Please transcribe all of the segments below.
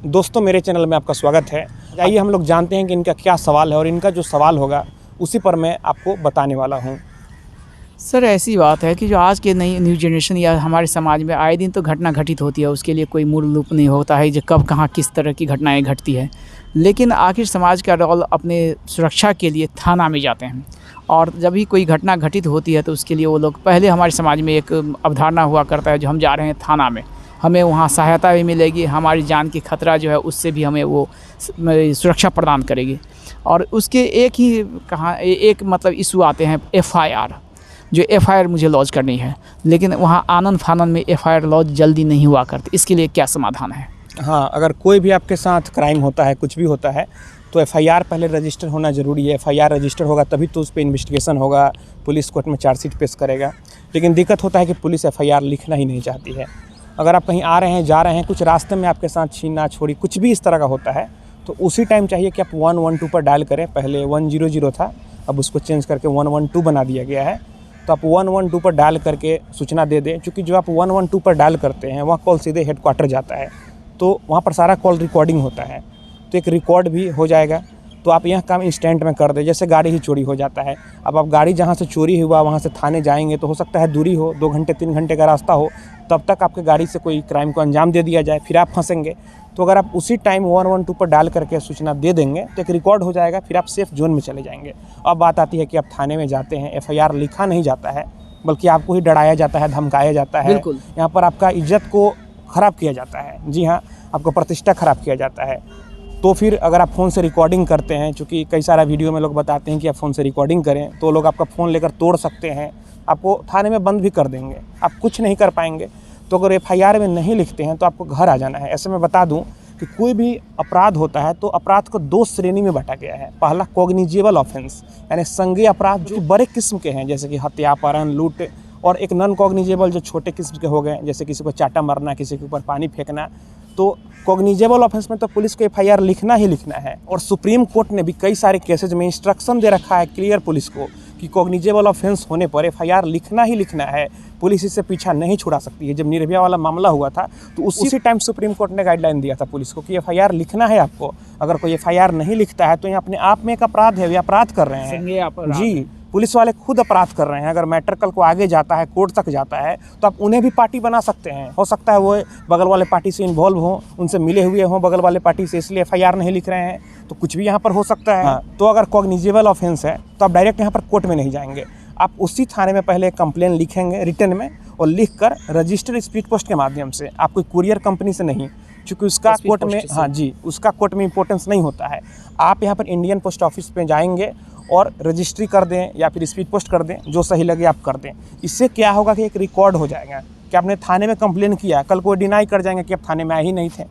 दोस्तों, मेरे चैनल में आपका स्वागत है। आइए हम लोग जानते हैं कि इनका क्या सवाल है और इनका जो सवाल होगा उसी पर मैं आपको बताने वाला हूं। सर, ऐसी बात है कि जो आज के नई न्यू जनरेशन या हमारे समाज में आए दिन तो घटना घटित होती है, उसके लिए कोई मूल रूप नहीं होता है जो कब कहाँ किस तरह की घटनाएं घटती है। लेकिन आखिर समाज का रोल अपने सुरक्षा के लिए थाना में जाते हैं, और जब भी कोई घटना घटित होती है तो उसके लिए वो लोग पहले हमारे समाज में एक अवधारणा हुआ करता है, जो हम जा रहे हैं थाना में, हमें वहाँ सहायता भी मिलेगी, हमारी जान की खतरा जो है उससे भी हमें वो सुरक्षा प्रदान करेगी। और उसके एक मतलब इशू आते हैं FIR, जो FIR मुझे लॉन्च करनी है, लेकिन वहाँ आनन फानन में FIR लॉन्च जल्दी नहीं हुआ करती। इसके लिए क्या समाधान है? हाँ, अगर कोई भी आपके साथ क्राइम होता है, कुछ भी होता है, तो FIR पहले रजिस्टर होना ज़रूरी है। FIR रजिस्टर होगा तभी तो उस पर इन्वेस्टिगेशन होगा, पुलिस कोर्ट में चार्जशीट पेश करेगा। लेकिन दिक्कत होता है कि पुलिस FIR लिखना ही नहीं चाहती है। अगर आप कहीं आ रहे हैं, जा रहे हैं, कुछ रास्ते में आपके साथ छीना छोड़ी कुछ भी इस तरह का होता है, तो उसी टाइम चाहिए कि आप 112 पर डायल करें। पहले 100 था, अब उसको चेंज करके 112 बना दिया गया है। तो आप 112 पर डायल करके सूचना दे दें, क्योंकि जो आप 112 पर डायल करते हैं वहाँ कॉल सीधे हेडक्वार्टर जाता है, तो वहाँ पर सारा कॉल रिकॉर्डिंग होता है, तो एक रिकॉर्ड भी हो जाएगा। तो आप यह काम इंस्टेंट में कर दें। जैसे गाड़ी ही चोरी हो जाता है, अब आप गाड़ी जहाँ से चोरी हुआ वहाँ से थाने जाएंगे तो हो सकता है दूरी हो, 2 घंटे 3 घंटे का रास्ता हो, तब तक आपके गाड़ी से कोई क्राइम को अंजाम दे दिया जाए, फिर आप फंसेंगे। तो अगर आप उसी टाइम 112 पर डायल करके सूचना दे देंगे तो एक रिकॉर्ड हो जाएगा, फिर आप सेफ जोन में चले जाएंगे। अब बात आती है कि आप थाने में जाते हैं, FIR लिखा नहीं जाता है, बल्कि आपको ही डराया जाता है, धमकाया जाता है। बिल्कुल। यहाँ पर आपका इज्जत को ख़राब किया जाता है। जी हाँ, आपको प्रतिष्ठा ख़राब किया जाता है। तो फिर अगर आप फ़ोन से रिकॉर्डिंग करते हैं, चूँकि कई सारा वीडियो में लोग बताते हैं कि आप फ़ोन से रिकॉर्डिंग करें, तो लोग आपका फ़ोन लेकर तोड़ सकते हैं, आपको थाने में बंद भी कर देंगे, आप कुछ नहीं कर पाएंगे। तो अगर FIR में नहीं लिखते हैं तो आपको घर आ जाना है। ऐसे में बता दूं कि कोई भी अपराध होता है तो अपराध को 2 श्रेणी में बांटा गया है। पहला कॉग्निजेबल ऑफेंस, यानी संज्ञेय अपराध जो बड़े किस्म के हैं, जैसे कि हत्या, अपहरण, लूट, और एक नॉन कॉग्निजेबल जो छोटे किस्म के हो गए, जैसे किसी को चाटा मारना, किसी के ऊपर पानी फेंकना। तो कॉग्निजेबल ऑफेंस में तो पुलिस को FIR लिखना ही लिखना है। और सुप्रीम कोर्ट ने भी कई सारे केसेज में इंस्ट्रक्शन दे रखा है क्लियर पुलिस को कि कॉग्निजेबल ऑफेंस होने पर FIR लिखना ही लिखना है, पुलिस इससे पीछा नहीं छुड़ा सकती है। जब निर्भया वाला मामला हुआ था तो उसी टाइम सुप्रीम कोर्ट ने गाइडलाइन दिया था पुलिस को कि FIR लिखना है आपको। अगर कोई FIR नहीं लिखता है तो ये अपने आप में एक अपराध है, वे अपराध कर रहे हैं। जी, पुलिस वाले खुद अपराध कर रहे हैं। अगर मैटर कल को आगे जाता है, कोर्ट तक जाता है, तो आप उन्हें भी पार्टी बना सकते हैं। हो सकता है वो बगल वाले पार्टी से इन्वॉल्व हों, उनसे मिले हुए हों बगल वाले पार्टी से, इसलिए FIR नहीं लिख रहे हैं, तो कुछ भी यहाँ पर हो सकता है। हाँ, तो अगर कॉग्निजेबल ऑफेंस है तो आप डायरेक्ट यहाँ पर कोर्ट में नहीं जाएंगे, आप उसी थाने में पहले कंप्लेन लिखेंगे रिटन में, और लिख कर रजिस्टर्ड स्पीड पोस्ट के माध्यम से, आप कोई कुरियर कंपनी से नहीं, क्योंकि उसका कोर्ट में, हाँ जी, उसका कोर्ट में इंपॉर्टेंस नहीं होता है। आप यहाँ पर इंडियन पोस्ट ऑफिस में जाएंगे और रजिस्ट्री कर दें या फिर स्पीड पोस्ट कर दें, जो सही लगे आप कर दें। इससे क्या होगा कि एक रिकॉर्ड हो जाएगा कि आपने थाने में कंप्लेन किया, कल को डिनाई कर जाएंगे कि आप थाने में आए ही नहीं थे।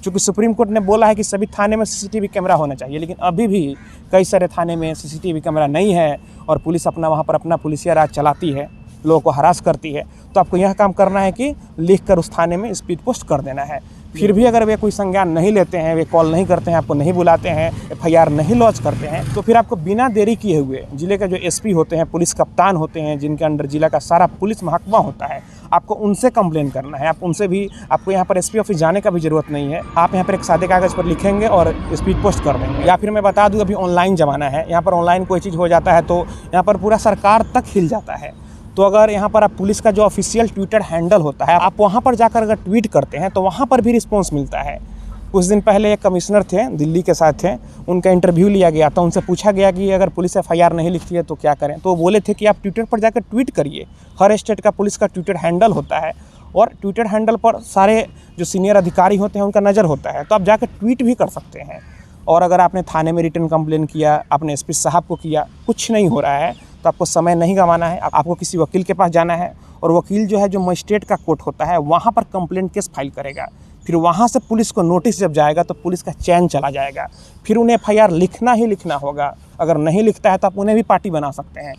क्योंकि सुप्रीम कोर्ट ने बोला है कि सभी थाने में CCTV कैमरा होना चाहिए, लेकिन अभी भी कई सारे थाने में CCTV कैमरा नहीं है और पुलिस वहाँ पर अपना पुलिसिया राज चलाती है, लोगों को हरास करती है। तो आपको यह काम करना है कि लिख कर उस थाने में स्पीड पोस्ट कर देना है। फिर भी अगर वे कोई संज्ञान नहीं लेते हैं, वे कॉल नहीं करते हैं, आपको नहीं बुलाते हैं, FIR नहीं लॉन्च करते हैं, तो फिर आपको बिना देरी किए हुए जिले के जो SP होते हैं, पुलिस कप्तान होते हैं, जिनके अंडर जिला का सारा पुलिस महकमा होता है, आपको उनसे कंप्लेन करना है। आप उनसे भी, आपको यहाँ पर SP ऑफिस जाने का भी ज़रूरत नहीं है, आप यहाँ पर एक सादे कागज़ पर लिखेंगे और स्पीड पोस्ट कर देंगे। या फिर मैं बता दूँ, अभी ऑनलाइन ज़माना है, यहाँ पर ऑनलाइन कोई चीज़ हो जाता है तो यहाँ पर पूरा सरकार तक हिल जाता है। तो अगर यहाँ पर आप पुलिस का जो ऑफिशियल ट्विटर हैंडल होता है, आप वहाँ पर जाकर अगर ट्वीट करते हैं तो वहाँ पर भी रिस्पांस मिलता है। कुछ दिन पहले एक कमिश्नर थे, दिल्ली के साथ थे, उनका इंटरव्यू लिया गया था। उनसे पूछा गया कि अगर पुलिस FIR नहीं लिखती है तो क्या करें, तो वो बोले थे कि आप ट्विटर पर जाकर ट्वीट करिए। हर स्टेट का पुलिस का ट्विटर हैंडल होता है और ट्विटर हैंडल पर सारे जो सीनियर अधिकारी होते हैं उनका नज़र होता है, तो आप जाकर ट्वीट भी कर सकते हैं। और अगर आपने थाने में रिटर्न कंप्लेन किया, आपने SP साहब को किया, कुछ नहीं हो रहा है, तो आपको समय नहीं गंवाना है, आपको किसी वकील के पास जाना है, और वकील जो है, जो मजिस्ट्रेट का कोर्ट होता है, वहाँ पर कंप्लेंट केस फाइल करेगा। फिर वहाँ से पुलिस को नोटिस जब जाएगा तो पुलिस का चैन चला जाएगा, फिर उन्हें FIR लिखना ही लिखना होगा। अगर नहीं लिखता है तो आप उन्हें भी पार्टी बना सकते हैं।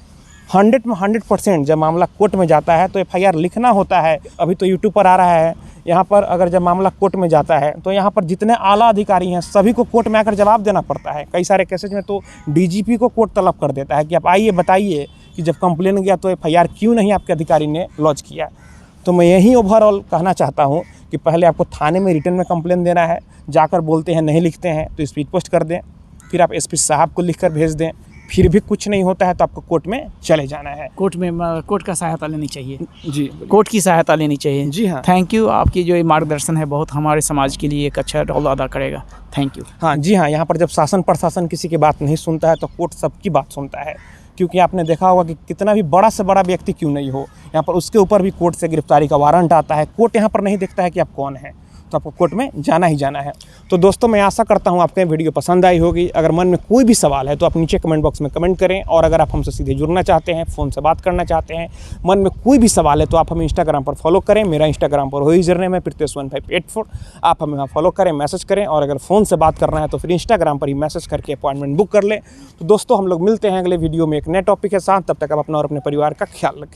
100% जब मामला कोर्ट में जाता है तो FIR लिखना होता है। अभी तो यूट्यूब पर आ रहा है, यहाँ पर अगर जब मामला कोर्ट में जाता है तो यहाँ पर जितने आला अधिकारी हैं सभी को कोर्ट में आकर जवाब देना पड़ता है। कई सारे केसेज में तो DGP को कोर्ट तलब कर देता है कि आप आइए बताइए कि जब कंप्लेन गया तो FIR क्यों नहीं आपके अधिकारी ने लॉन्च किया। तो मैं यही ओवरऑल कहना चाहता हूँ कि पहले आपको थाने में रिटर्न में कंप्लेन देना है, जाकर बोलते हैं नहीं लिखते हैं तो स्पीड पोस्ट कर दें, फिर आप एसपी साहब को लिख कर भेज दें, फिर भी कुछ नहीं होता है तो आपको कोर्ट में चले जाना है। कोर्ट का सहायता लेनी चाहिए। जी कोर्ट की सहायता लेनी चाहिए। जी हाँ। थैंक यू, आपकी जो ये मार्गदर्शन है बहुत हमारे समाज के लिए एक अच्छा रोल अदा करेगा। Thank you. हाँ जी हाँ, यहाँ पर जब शासन प्रशासन किसी की बात नहीं सुनता है तो कोर्ट सबकी बात सुनता है, क्योंकि आपने देखा होगा कि कितना भी बड़ा से बड़ा व्यक्ति क्यों नहीं हो, यहाँ पर उसके ऊपर भी कोर्ट से गिरफ्तारी का वारंट आता है। कोर्ट यहाँ पर नहीं देखता है कि आप कौन हैं, तो आपको कोर्ट में जाना ही जाना है। तो दोस्तों मैं आशा करता हूँ आपको वीडियो पसंद आई होगी। अगर मन में कोई भी सवाल है तो आप नीचे कमेंट बॉक्स में कमेंट करें, और अगर आप हमसे सीधे जुड़ना चाहते हैं, फ़ोन से बात करना चाहते हैं, मन में कोई भी सवाल है तो आप हमें इंस्टाग्राम पर फॉलो करें। मेरा इंस्टाग्राम पर वही यूज़रनेम है Pritesh1584। आप हमें वहाँ फॉलो करें, मैसेज करें, और अगर फ़ोन से बात करना है तो फिर इंस्टाग्राम पर ही मैसेज करके अपॉइंटमेंट बुक कर लें। तो दोस्तों हम लोग मिलते हैं अगले वीडियो में एक नए टॉपिक के साथ। तब तक आप अपना और अपने परिवार का ख्याल रखें।